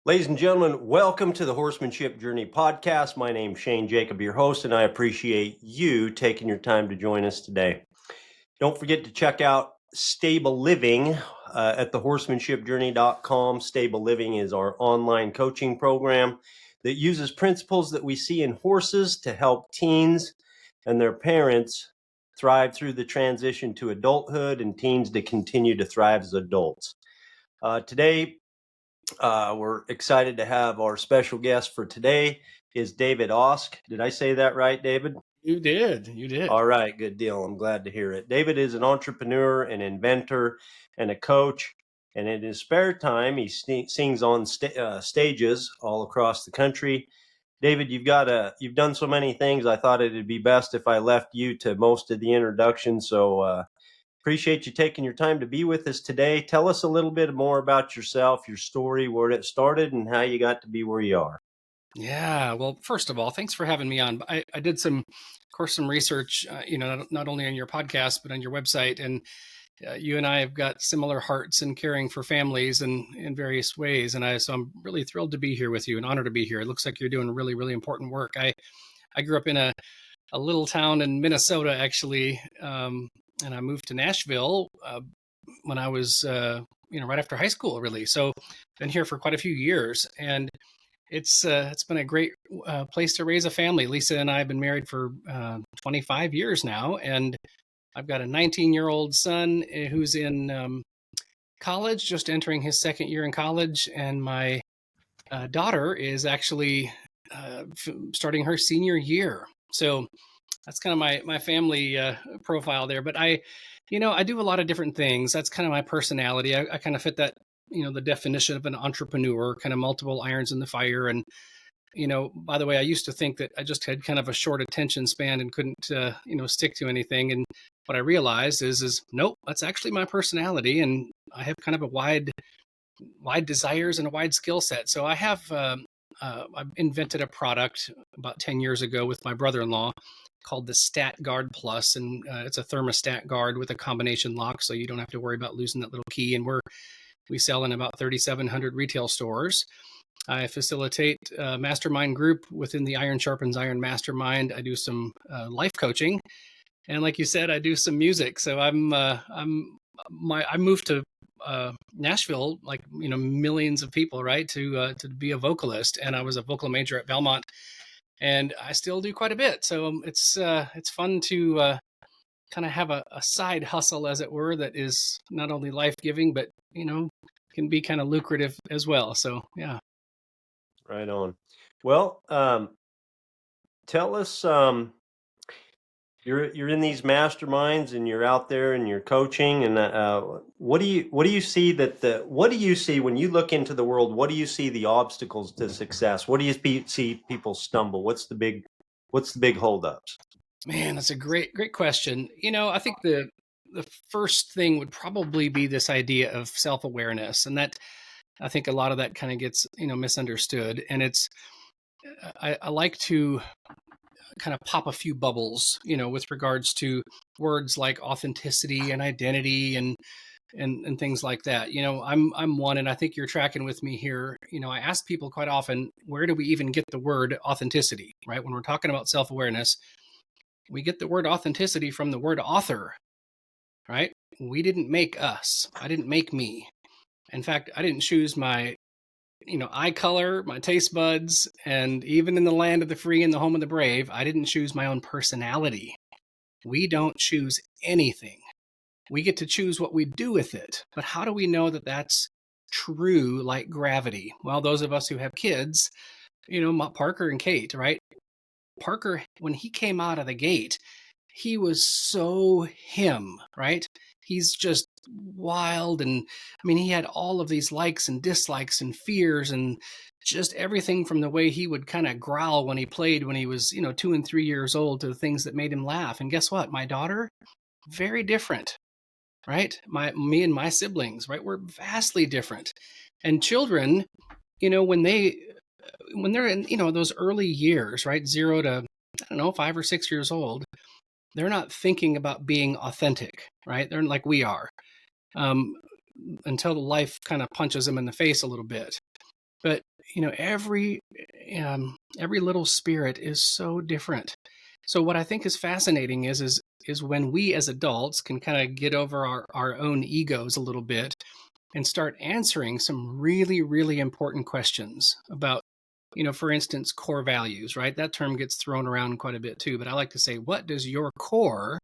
Ladies and gentlemen, welcome to the Horsemanship Journey podcast. My name's Shane Jacob, your host, and I appreciate you taking your time to join us today. Don't forget to check out Stable Living at thehorsemanshipjourney.com. Stable Living is our online coaching program that uses principles that we see in horses to help teens and their parents thrive through the transition to adulthood and teens to continue to thrive as adults. Today, we're excited to have our special guest for today is David Osk. Did I say that right, David? You did. All right, good deal. I'm glad to hear it. David is an entrepreneur, an inventor, and a coach. And in his spare time, he sings on stages all across the country. David, you've done so many things. I thought it'd be best if I left you to most of the introduction. So appreciate you taking your time to be with us today. Tell us a little bit more about yourself, your story, where it started, and how you got to be where you are. Yeah. Well, first of all, thanks for having me on. I did some research, not only on your podcast, but on your website. And you and I have got similar hearts in caring for families in various ways. So I'm really thrilled to be here with you and honored to be here. It looks like you're doing really, really important work. I grew up in a little town in Minnesota, actually. And I moved to Nashville when I was, right after high school, really. So been here for quite a few years, and it's been a great place to raise a family. Lisa and I have been married for 25 years now, and I've got a 19-year-old son who's in college, just entering his second year in college, and my daughter is actually starting her senior year. So that's kind of my family profile there. But I do a lot of different things. That's kind of my personality. I kind of fit that, the definition of an entrepreneur, kind of multiple irons in the fire. And, by the way, I used to think that I just had kind of a short attention span and couldn't, stick to anything. And what I realized is nope, that's actually my personality. And I have kind of a wide desires and a wide skill set. So I've invented a product about 10 years ago with my brother-in-law called the Stat Guard Plus, and it's a thermostat guard with a combination lock, so you don't have to worry about losing that little key. And we sell in about 3,700 retail stores. I facilitate a mastermind group within the Iron Sharpens Iron Mastermind. I do some life coaching, and like you said, I do some music. So I moved to Nashville, like millions of people, right, to be a vocalist, and I was a vocal major at Belmont. And I still do quite a bit. So it's fun to kind of have a side hustle, as it were, that is not only life-giving, but, can be kind of lucrative as well. So, yeah. Right on. Well, tell us, you're in these masterminds and you're out there and you're coaching, and what do you see what do you see when you look into the world? What do you see the obstacles to success? What do you see people stumble? What's the big holdups? Man, that's a great question. I think the first thing would probably be this idea of self-awareness, and that I think a lot of that kind of gets misunderstood. And it's I like to kind of pop a few bubbles, with regards to words like authenticity and identity and things like that. I'm one, and I think you're tracking with me here. I ask people quite often, where do we even get the word authenticity, right? When we're talking about self-awareness, we get the word authenticity from the word author, right? We didn't make us. I didn't make me. In fact, I didn't choose my eye color, my taste buds, and even in the land of the free and the home of the brave, I didn't choose my own personality. We don't choose anything. We get to choose what we do with it. But how do we know that that's true, like gravity? Well, those of us who have kids, Parker and Kate, right? Parker, when he came out of the gate, he was so him, right? He's just wild. And I mean, he had all of these likes and dislikes and fears and just everything from the way he would kind of growl when he played when he was, 2 and 3 years old, to the things that made him laugh. And guess what? My daughter, very different, right? Me and my siblings, right? We're vastly different. And children, when they're in, those early years, right? 0 to, I don't know, 5 or 6 years old, they're not thinking about being authentic, right? They're like we are, um, until the life kind of punches them in the face a little bit. But every little spirit is so different. So what I think is fascinating is when we as adults can kind of get over our own egos a little bit and start answering some really, really important questions about, for instance, core values, right? That term gets thrown around quite a bit too, but I like to say, what does your core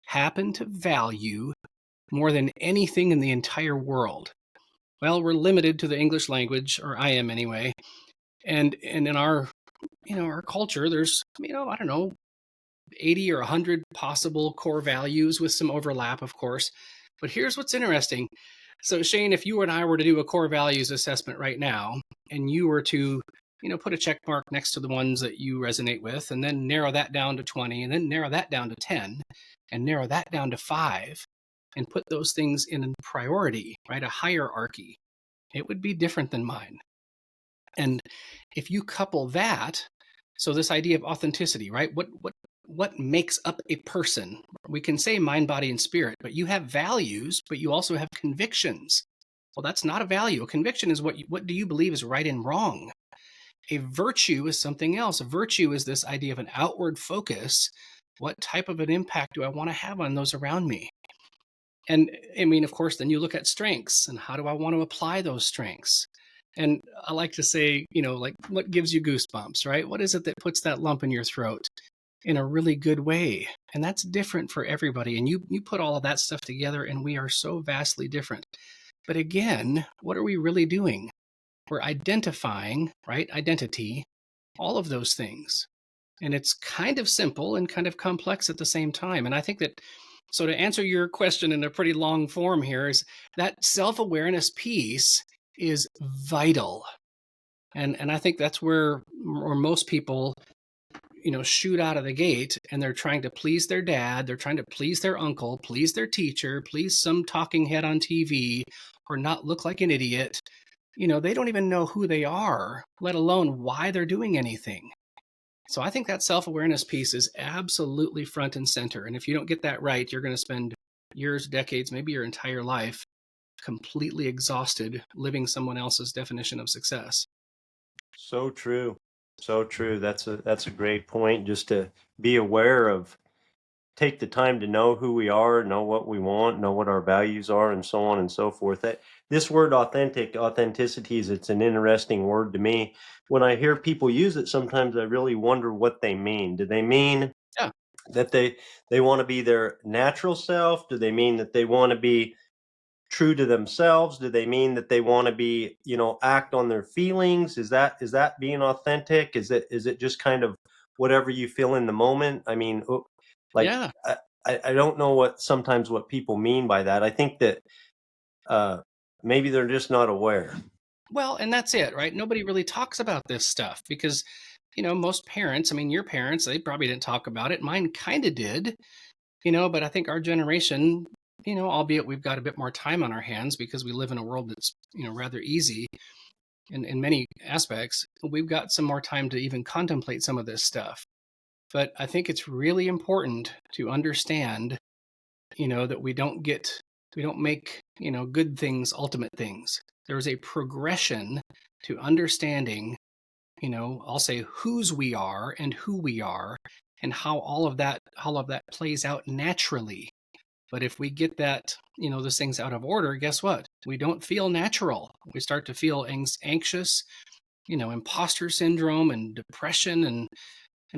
happen to value more than anything in the entire world? Well, we're limited to the English language, or I am anyway. And in our culture, there's, I don't know, 80 or 100 possible core values with some overlap, of course. But here's what's interesting. So Shane, if you and I were to do a core values assessment right now, and you were to, put a check mark next to the ones that you resonate with, and then narrow that down to 20, and then narrow that down to 10, and narrow that down to 5, and put those things in priority, right? A hierarchy, it would be different than mine. And if you couple that, so this idea of authenticity, right? What makes up a person? We can say mind, body, and spirit, but you have values, but you also have convictions. Well, that's not a value. A conviction is what do you believe is right and wrong. A virtue is something else. A virtue is this idea of an outward focus. What type of an impact do I want to have on those around me? And I mean, of course, then you look at strengths and how do I want to apply those strengths? And I like to say, like what gives you goosebumps, right? What is it that puts that lump in your throat in a really good way? And that's different for everybody. And you put all of that stuff together and we are so vastly different. But again, what are we really doing? We're identifying, right? Identity, all of those things. And it's kind of simple and kind of complex at the same time. And I think that, so to answer your question in a pretty long form here, is that self-awareness piece is vital. And I think that's where most people, shoot out of the gate, and they're trying to please their dad, they're trying to please their uncle, please their teacher, please some talking head on TV, or not look like an idiot. They don't even know who they are, let alone why they're doing anything. So I think that self-awareness piece is absolutely front and center. And if you don't get that right, you're going to spend years, decades, maybe your entire life completely exhausted living someone else's definition of success. So true. So true. That's a great point, just to be aware of, take the time to know who we are, know what we want, know what our values are, and so on and so forth. That this word authenticity it's an interesting word to me. When I hear people use it, sometimes I really wonder what they mean. Do they mean Yeah. that they want to be their natural self? Do they mean that they want to be true to themselves? Do they mean that they want to be, act on their feelings? Is that being authentic? Is it just kind of whatever you feel in the moment? I mean, like Yeah. I don't know what people mean by that. I think that uh, maybe they're just not aware. Well, and that's it, right? Nobody really talks about this stuff because, most parents, I mean, your parents, they probably didn't talk about it. Mine kind of did, but I think our generation, albeit we've got a bit more time on our hands because we live in a world that's, rather easy in many aspects, we've got some more time to even contemplate some of this stuff. But I think it's really important to understand, that we don't make, good things ultimate things. There's a progression to understanding, I'll say whose we are and who we are and how all of that plays out naturally. But if we get that, those things out of order, guess what? We don't feel natural. We start to feel anxious, imposter syndrome and depression and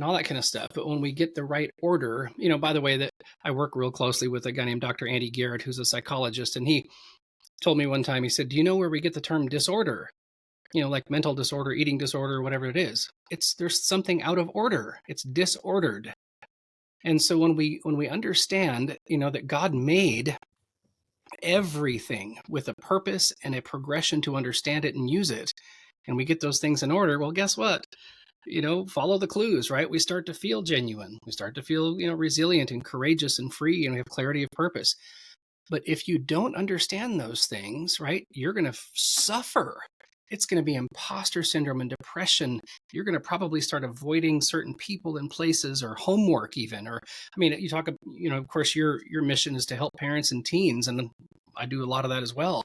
all that kind of stuff. But when we get the right order, by the way, that I work real closely with a guy named Dr. Andy Garrett, who's a psychologist, and he told me one time, he said, do you know where we get the term disorder? Like mental disorder, eating disorder, whatever it is. There's something out of order. It's disordered. And so when we understand, that God made everything with a purpose and a progression to understand it and use it, and we get those things in order, well, guess what? Follow the clues, right? We start to feel genuine. We start to feel, resilient and courageous and free, and we have clarity of purpose. But if you don't understand those things, right, you're going to suffer. It's going to be imposter syndrome and depression. You're going to probably start avoiding certain people and places or homework even. Or, I mean, you talk, of course, your mission is to help parents and teens, and I do a lot of that as well.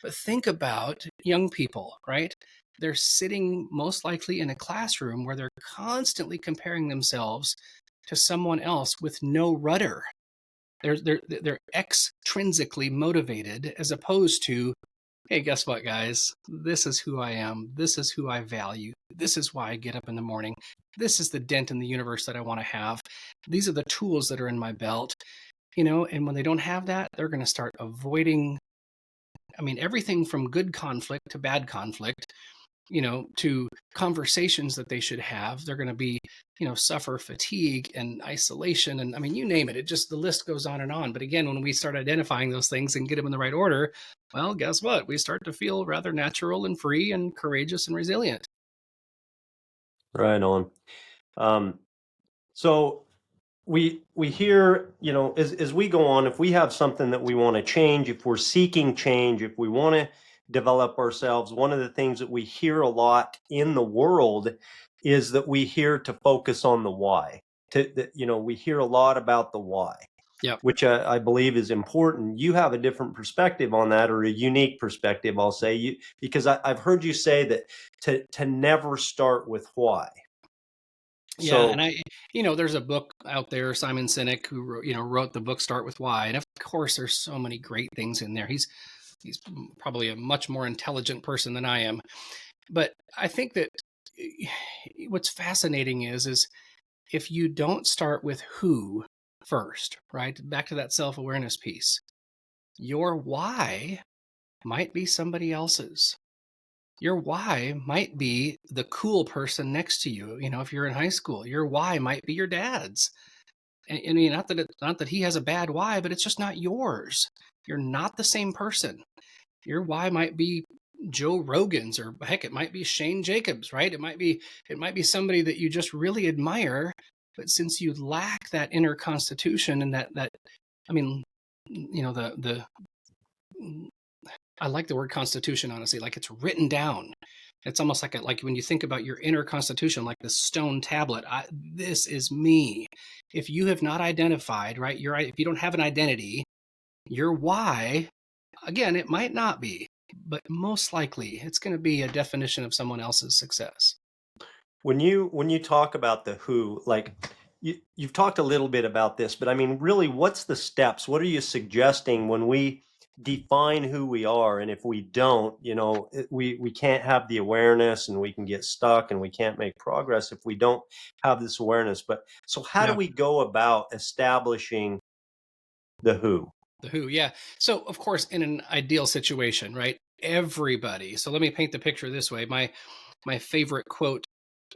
But think about young people, right? They're sitting most likely in a classroom where they're constantly comparing themselves to someone else with no rudder. They're extrinsically motivated as opposed to, hey, guess what, guys? This is who I am. This is who I value. This is why I get up in the morning. This is the dent in the universe that I want to have. These are the tools that are in my belt, and when they don't have that, they're going to start avoiding, everything from good conflict to bad conflict, to conversations that they should have. They're going to be, suffer fatigue and isolation. And you name it, the list goes on and on. But again, when we start identifying those things and get them in the right order, well, guess what? We start to feel rather natural and free and courageous and resilient. Right on. So we hear, as we go on, if we have something that we want to change, if we're seeking change, if we want to develop ourselves, one of the things that we hear a lot in the world is that we hear to focus on the why. We hear a lot about the why. Yep. Which I believe is important. You have a different perspective on that, or a unique perspective, I'll say, because I've heard you say that to never start with why. Yeah, and there's a book out there, Simon Sinek, who wrote the book Start with Why, and of course, there's so many great things in there. He's probably a much more intelligent person than I am, but I think that what's fascinating is if you don't start with who first, right? Back to that self-awareness piece. Your why might be somebody else's. Your why might be the cool person next to you. If you're in high school, your why might be your dad's. And not that he has a bad why, but it's just not yours. You're not the same person. Your why might be Joe Rogan's, or heck, it might be Shane Jacobs, right? It might be somebody that you just really admire, but since you lack that inner constitution and that the I like the word constitution, honestly, like it's written down. It's almost like when you think about your inner constitution, like the stone tablet. This is me. If you have not identified, right, if you don't have an identity, your why, again, it might not be, but most likely it's going to be a definition of someone else's success. When you talk about the who, like you've talked a little bit about this, but really, what's the steps? What are you suggesting when we define who we are? And if we don't, we can't have the awareness, and we can get stuck, and we can't make progress if we don't have this awareness. But so how do Yeah. we go about establishing the who? The who, yeah. So, of course, in an ideal situation, right? Everybody. So let me paint the picture this way. My favorite quote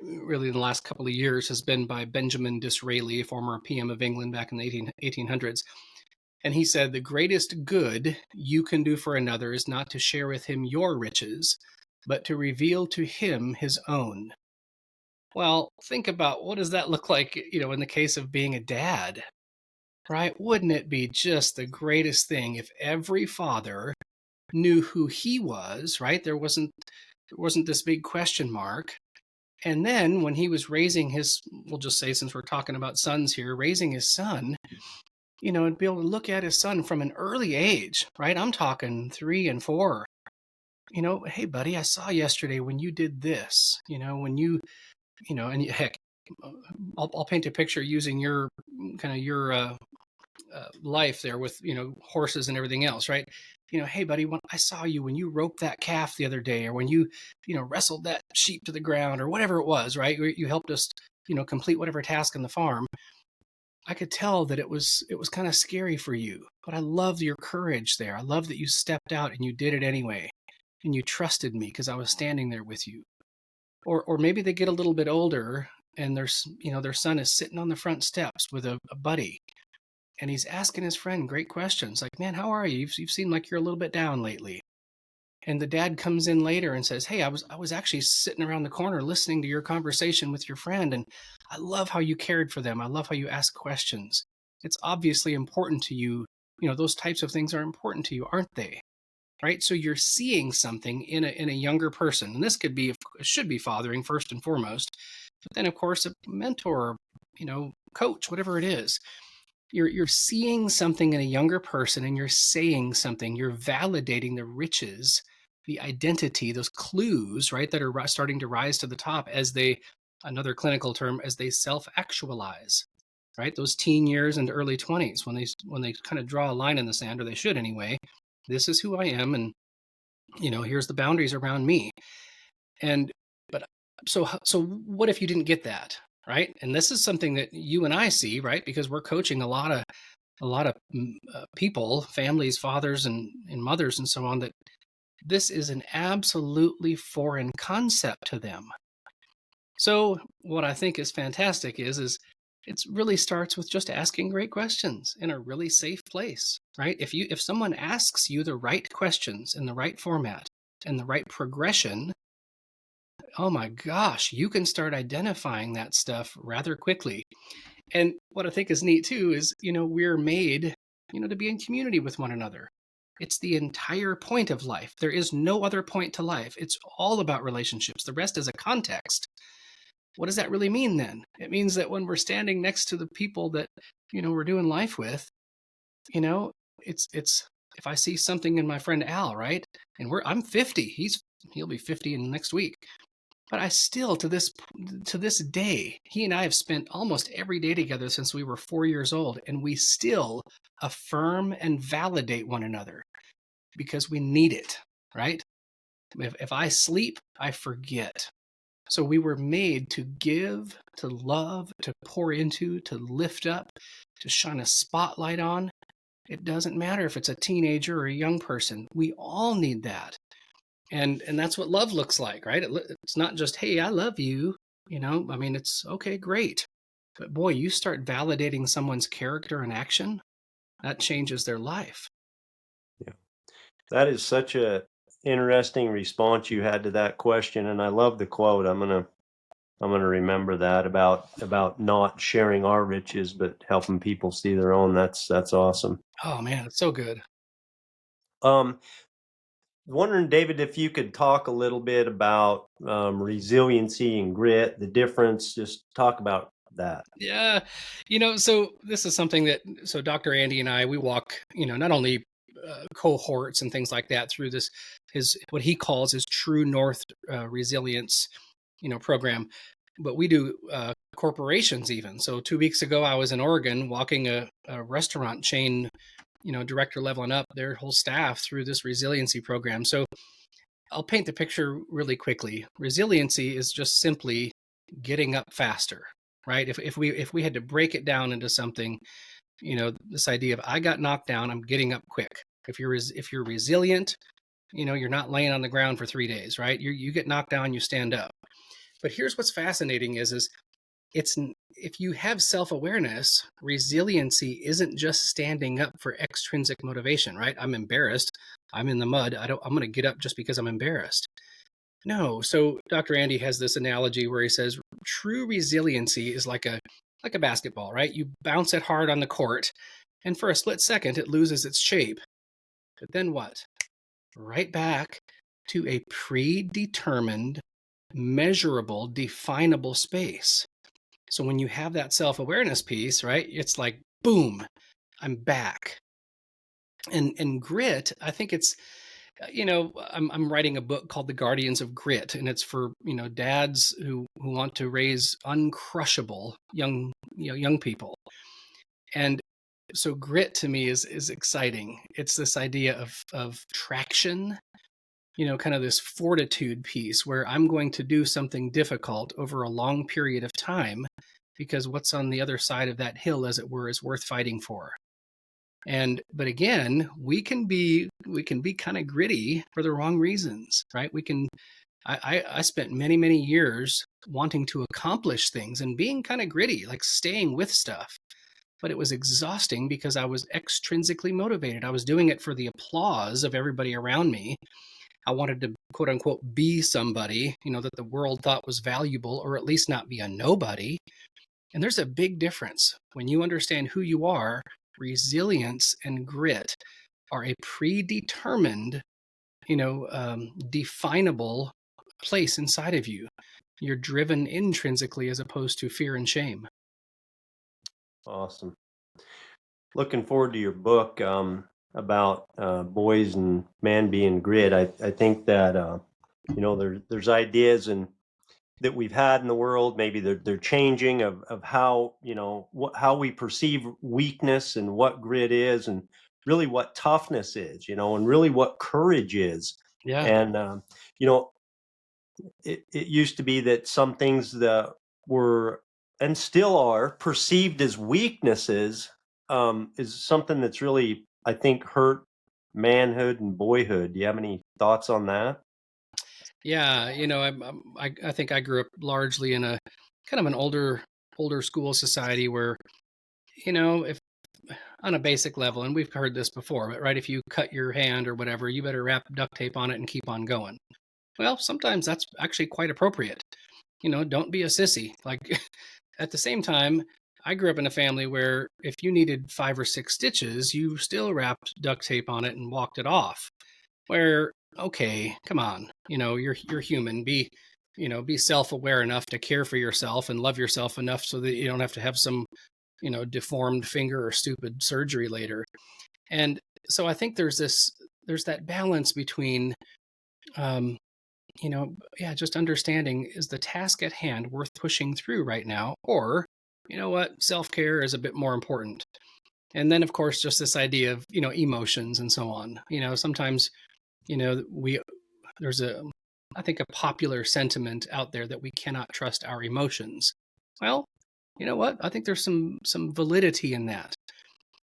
really in the last couple of years has been by Benjamin Disraeli, former PM of England back in the 1800s. And he said, the greatest good you can do for another is not to share with him your riches, but to reveal to him his own. Well, think about what does that look like, in the case of being a dad, right? Wouldn't it be just the greatest thing if every father knew who he was, right? There wasn't this big question mark. And then when he was raising we'll just say, since we're talking about sons here, raising his son, and be able to look at his son from an early age, right? I'm talking 3 and 4. Hey, buddy, I saw yesterday when you did this, when and heck, I'll paint a picture using your life there with, horses and everything else, right? Hey, buddy, when I saw you when you roped that calf the other day, or when you, wrestled that sheep to the ground, or whatever it was, right? You helped us, complete whatever task on the farm. I could tell that it was kind of scary for you, but I loved your courage there. I love that you stepped out and you did it anyway, and you trusted me because I was standing there with you. Or maybe they get a little bit older and their son is sitting on the front steps with a buddy, and he's asking his friend great questions like, man, how are you? You've seemed like you're a little bit down lately. And the dad comes in later and says, hey, I was actually sitting around the corner listening to your conversation with your friend, and I love how you cared for them. I love how you ask questions. It's obviously important to you. Those types of things are important to you, aren't they? right? So you're seeing something in a younger person, and this should be fathering first and foremost, but then of course a mentor, coach, whatever it is. You're seeing something in a younger person, and you're saying something. You're validating the riches, the identity, those clues, right, that are starting to rise to the top as they, another clinical term, as they self-actualize, right? Those teen years and early 20s, when they kind of draw a line in the sand, or they should anyway. This is who I am, and here's the boundaries around me. And but so what if you didn't get that, right? And this is something that you and I see, right? Because we're coaching a lot of people, families, fathers and mothers and so on, that this is an absolutely foreign concept to them. So what I think is fantastic is it really starts with just asking great questions in a really safe place, right? If someone asks you the right questions in the right format and the right progression, oh my gosh, you can start identifying that stuff rather quickly. And what I think is neat too is, we're made, to be in community with one another. It's the entire point of life. There is no other point to life. It's all about relationships. The rest is a context. What does that really mean then? It means that when we're standing next to the people that, we're doing life with, it's if I see something in my friend Al, right? And I'm 50. He'll be 50 in the next week. But I still, to this day, he and I have spent almost every day together since we were 4 years old, and we still affirm and validate one another because we need it, right? If I sleep, I forget. So we were made to give, to love, to pour into, to lift up, to shine a spotlight on. It doesn't matter if it's a teenager or a young person. We all need that. And that's what love looks like, right? It's not just, hey, I love you. It's okay, great. But boy, you start validating someone's character and action, that changes their life. Yeah. That is such a interesting response you had to that question, and I love the quote. I'm gonna remember that about not sharing our riches, but helping people see their own. That's awesome. Oh man, it's so good. Um, Wondering, David, if you could talk a little bit about resiliency and grit, the difference. Just talk about that. Yeah. So this is something so Dr. Andy and I, we walk, not only cohorts and things like that through what he calls his True North resilience, program, but we do corporations even. So 2 weeks ago, I was in Oregon walking a restaurant chain, director leveling up their whole staff through this resiliency program. So I'll paint the picture really quickly. Resiliency is just simply getting up faster, right? If we had to break it down into something, this idea of I got knocked down, I'm getting up quick. If you're resilient, you're not laying on the ground for 3 days, right? You get knocked down, you stand up. But here's what's fascinating is if you have self-awareness, resiliency isn't just standing up for extrinsic motivation, right? I'm embarrassed, I'm in the mud, I'm going to get up just because I'm embarrassed. No. So Dr. Andy has this analogy where he says true resiliency is like a basketball, right? You bounce it hard on the court, and for a split second it loses its shape. But then what? Right back to a predetermined, measurable, definable space. So when you have that self-awareness piece, right, it's like, boom, I'm back. And grit, I think it's, I'm writing a book called The Guardians of Grit, and it's for, dads who want to raise uncrushable young people. And so grit to me is exciting. It's this idea of traction, kind of this fortitude piece where I'm going to do something difficult over a long period of time because what's on the other side of that hill, as it were, is worth fighting for. But again, we can be kind of gritty for the wrong reasons, right? I spent many, many years wanting to accomplish things and being kind of gritty, like staying with stuff. But it was exhausting because I was extrinsically motivated. I was doing it for the applause of everybody around me. I wanted to, quote unquote, be somebody, that the world thought was valuable, or at least not be a nobody. And there's a big difference. When you understand who you are, resilience and grit are a predetermined definable place inside of you. You're driven intrinsically as opposed to fear and shame. Awesome. Looking forward to your book about boys and man being grit. I think that there's ideas and that we've had in the world. Maybe they're changing of how how we perceive weakness and what grit is, and really what toughness is, and really what courage is. Yeah. And you know, it used to be that some things that were and still are perceived as weaknesses is something that's really, I think, hurt manhood and boyhood. Do you have any thoughts on that? Yeah, I think I grew up largely in a kind of an older school society where, if on a basic level, and we've heard this before, but right, if you cut your hand or whatever, you better wrap duct tape on it and keep on going. Well, sometimes that's actually quite appropriate. Don't be a sissy. Like at the same time, I grew up in a family where if you needed 5 or 6 stitches, you still wrapped duct tape on it and walked it off. Where, okay, come on, you're human. Be self-aware enough to care for yourself and love yourself enough so that you don't have to have some, deformed finger or stupid surgery later. And so I think there's that balance between, um, yeah, just understanding, is the task at hand worth pushing through right now? Or, what, self care is a bit more important. And then, of course, just this idea of, emotions and so on. Sometimes, we, there's I think, a popular sentiment out there that we cannot trust our emotions. Well, you know what? I think there's some validity in that.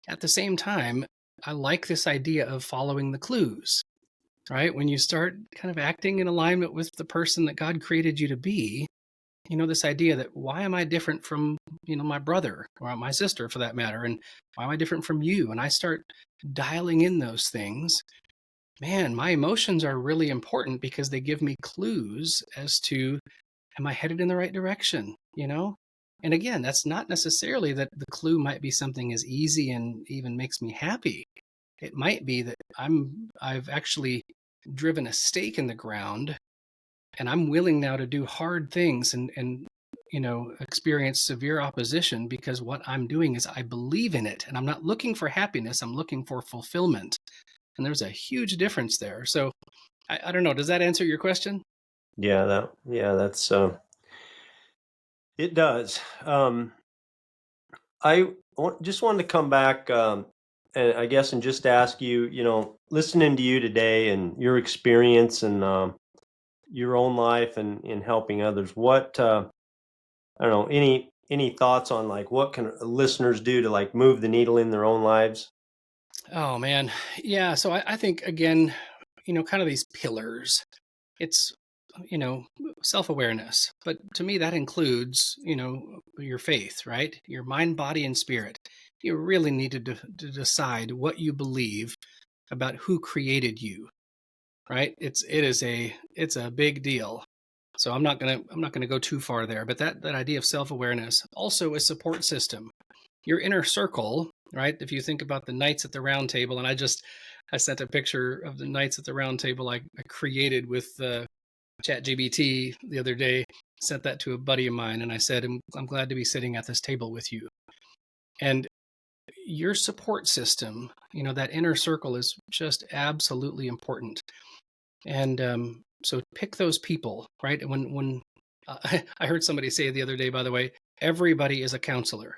At the same time, I like this idea of following the clues, right? When you start kind of acting in alignment with the person that God created you to be, this idea that why am I different from, my brother or my sister for that matter? And why am I different from you? And I start dialing in those things. Man, my emotions are really important because they give me clues as to, am I headed in the right direction? And again, that's not necessarily that the clue might be something as easy and even makes me happy. It might be that I've actually driven a stake in the ground and I'm willing now to do hard things and experience severe opposition because what I'm doing is I believe in it and I'm not looking for happiness, I'm looking for fulfillment. And there's a huge difference there. So I don't know, does that answer your question? That's it does. Just wanted to come back, and I guess, and just ask you, listening to you today and your experience and your own life and in helping others. What I don't know, any thoughts on like what can listeners do to like move the needle in their own lives? Oh man. Yeah. So I think again, kind of these pillars. It's, you know, self-awareness. But to me, that includes, your faith, right? Your mind, body, and spirit. You really need to decide what you believe about who created you, right? It's a big deal. So I'm not gonna go too far there. But that idea of self-awareness, also a support system, your inner circle, right? If you think about the knights at the round table, and I sent a picture of the knights at the round table I created with ChatGPT the other day. Sent that to a buddy of mine, and I said, I'm glad to be sitting at this table with you. And your support system, that inner circle is just absolutely important. And so pick those people, right? And when I heard somebody say the other day, by the way, everybody is a counselor.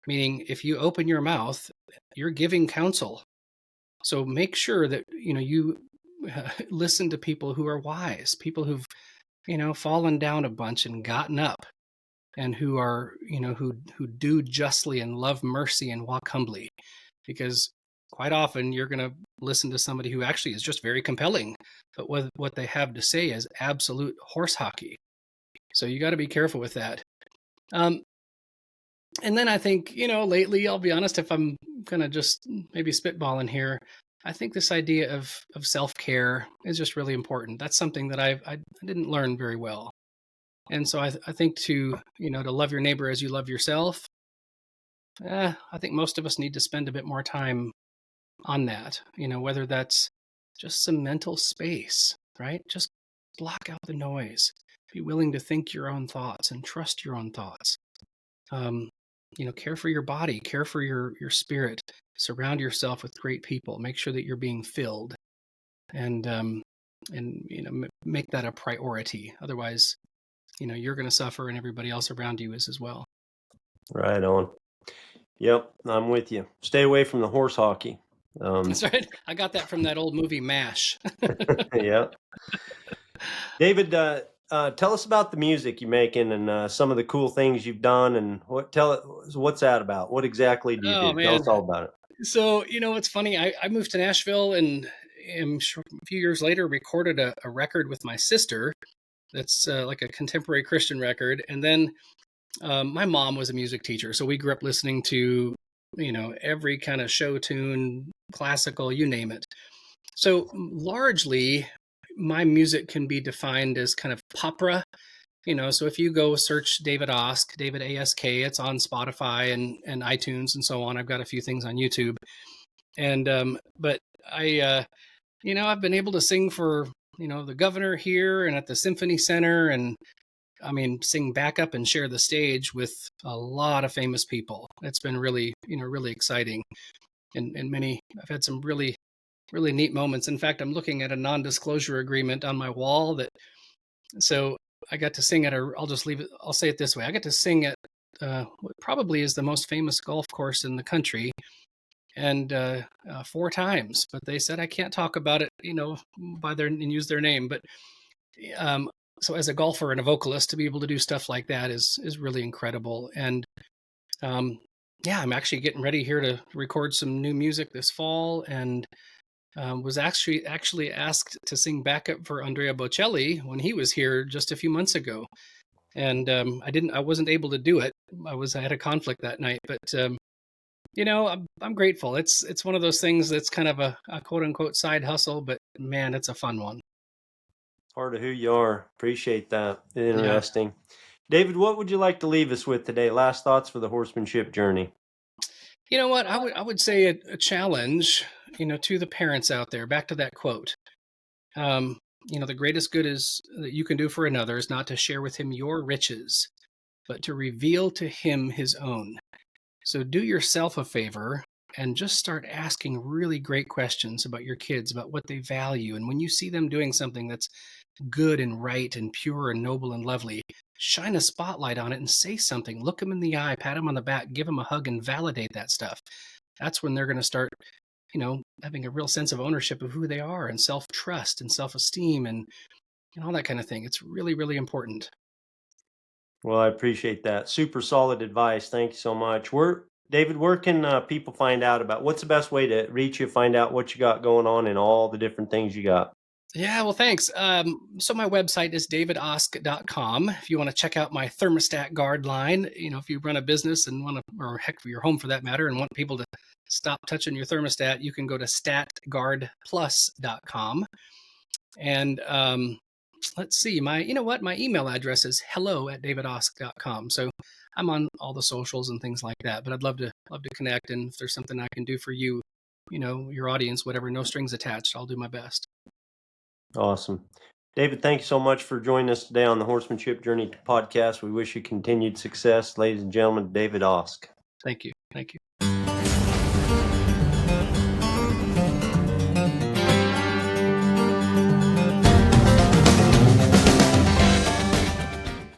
Meaning, if you open your mouth, you're giving counsel. So make sure that you listen to people who are wise, people who've fallen down a bunch and gotten up, and who are who do justly and love mercy and walk humbly, because quite often you're going to listen to somebody who actually is just very compelling, but what they have to say is absolute horse hockey. So you got to be careful with that. Um, and then I think, lately, I'll be honest, if I'm gonna just maybe spitballing here, I think this idea of self-care is just really important. That's something that I didn't learn very well. And so I think to love your neighbor as you love yourself, I think most of us need to spend a bit more time on that. Whether that's just some mental space, right? Just block out the noise. Be willing to think your own thoughts and trust your own thoughts. Um, care for your body, care for your spirit. Surround yourself with great people. Make sure that you're being filled, and make that a priority. Otherwise, you're going to suffer, and everybody else around you is as well. Right on. Yep, I'm with you. Stay away from the horse hockey. That's right. I got that from that old movie MASH. Yeah. David, tell us about the music you're making and some of the cool things you've done, and what's that about? What exactly do you Oh do? Tell man. us all about it. So, it's funny. I moved to Nashville, and a few years later recorded a record with my sister that's like a contemporary Christian record. And then my mom was a music teacher. So we grew up listening to, every kind of show tune, classical, you name it. So largely, my music can be defined as kind of popra. So if you go search David Ask, David ASK, it's on Spotify and iTunes and so on. I've got a few things on YouTube. And but I I've been able to sing for the governor here and at the Symphony Center, and I mean sing backup and share the stage with a lot of famous people. It's been really really exciting, and I've had some really really neat moments. In fact, I'm looking at a non-disclosure agreement on my wall so I got to sing at I'll say it this way. I got to sing at what probably is the most famous golf course in the country, and 4 times, but they said I can't talk about it, and use their name. But um, so as a golfer and a vocalist, to be able to do stuff like that is really incredible. And um, yeah, I'm actually getting ready here to record some new music this fall, and was actually asked to sing backup for Andrea Bocelli when he was here just a few months ago. And I wasn't able to do it. I had a conflict that night, but I'm grateful. It's one of those things that's kind of a quote unquote side hustle, but man, it's a fun one. Part of who you are. Appreciate that. Yeah. Interesting. David, what would you like to leave us with today? Last thoughts for the horsemanship journey. You know what? I would say a challenge, to the parents out there. Back to that quote. The greatest good is that you can do for another is not to share with him your riches, but to reveal to him his own. So do yourself a favor and just start asking really great questions about your kids, about what they value. And when you see them doing something that's good and right and pure and noble and lovely, shine a spotlight on it and say something. Look them in the eye, pat them on the back, give them a hug, and validate that stuff. That's when they're going to start, having a real sense of ownership of who they are, and self-trust and self-esteem and all that kind of thing. It's really, really important. Well, I appreciate that. Super solid advice. Thank you so much. David, where can people find out about what's the best way to reach you, find out what you got going on and all the different things you got? Yeah, well, thanks. So my website is davidask.com. If you want to check out my thermostat guard line, if you run a business and or heck, for your home for that matter, and want people to stop touching your thermostat, you can go to statguardplus.com. And let's see, my email address is hello@davidask.com. So I'm on all the socials and things like that, but I'd love to connect. And if there's something I can do for you, your audience, whatever, no strings attached, I'll do my best. Awesome. David, thank you so much for joining us today on the Horsemanship Journey podcast. We wish you continued success. Ladies and gentlemen, David Osk. Thank you. Thank you.